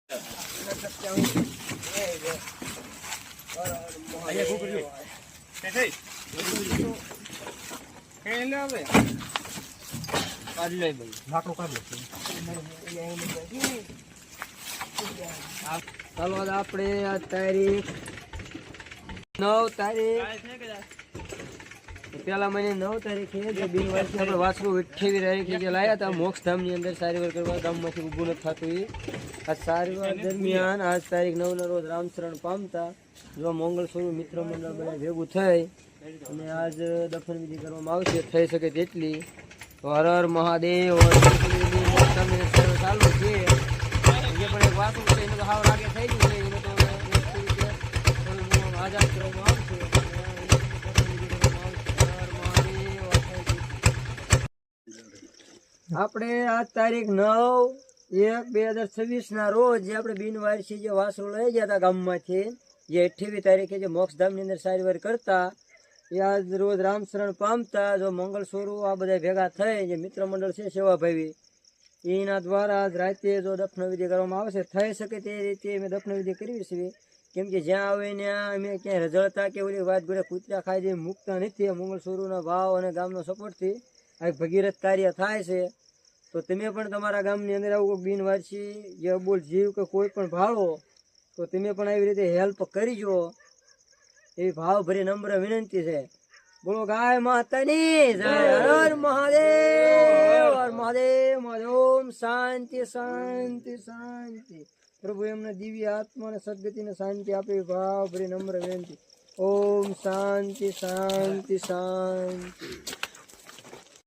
ચાલો આપણે આ તારીખ 9 તારીખ પેલા મહિને 9 તારીખે જે બિનવારસી આપણે વાસણું 28 તારીખે જે લાયા હતા મોક્ષધામ ની અંદર સારીવાર કરવા ગામમાંથી ઊભું નથી થતું. આ સારીવાર દરમિયાન આજ તારીખ 9 ના રોજ રામચરણ પામતા જો મંગળ સ્વરૂપ મિત્ર મંડળ બધા ભેગું થઈ અને આજ દફન વિધિ કરવામાં આવશે થઈ શકે તેટલી. હર હર મહાદેવ ચાલુ છે જે પણ એક વાસણું છે એને તો હાવ રાગે થઈ ગયું છે એને તો આઝાદ કરવામાં આવશે. આપણે આ તારીખ 9/1/2026 ના રોજ જે આપણે બિનવારસી જે વાસણું લઈ ગયા હતા ગામમાંથી જે 28 તારીખે જે મોક્ષધામ ની અંદર સારીવાર કરતા એ આજ રોજ રામશરણ પામતા જો મંગળ સ્વરૂપ આ બધા ભેગા થઈ જે મિત્ર મંડળ છે સેવાભાવી એના દ્વારા આજ રાતે જો દફન વિધિ કરવામાં આવશે થઈ શકે તે રીતે અમે દફન વિધિ કરવી છે. કેમ કે જ્યાં આવે ત્યાં અમે ક્યાંય રજળતા કે ઓલી વાત ઘરે કૂતરા ખાઈ દે મૂકતા નથી. મંગળ સ્વરૂપના ભાવ અને ગામનો સપોર્ટથી આ ભગીરથ કાર્ય થાય છે. તો તમે પણ તમારા ગામની અંદર આવું કોઈ બિનવારસી જે અબોલ જીવ કે કોઈ પણ ભાળો તો તમે પણ આવી રીતે હેલ્પ કરીજો એવી ભાવ ભરી નમ્ર વિનંતી છે. બોલો ગાય માતાની જય. હર મહાદેવ હર મહાદેવ. ઓમ શાંતિ શાંતિ શાંતિ. પ્રભુ એમને દિવ્ય આત્મા અને સદગતિને શાંતિ આપે ભાવ ભરી નમ્ર વિનંતી. ઓમ શાંતિ શાંતિ શાંતિ.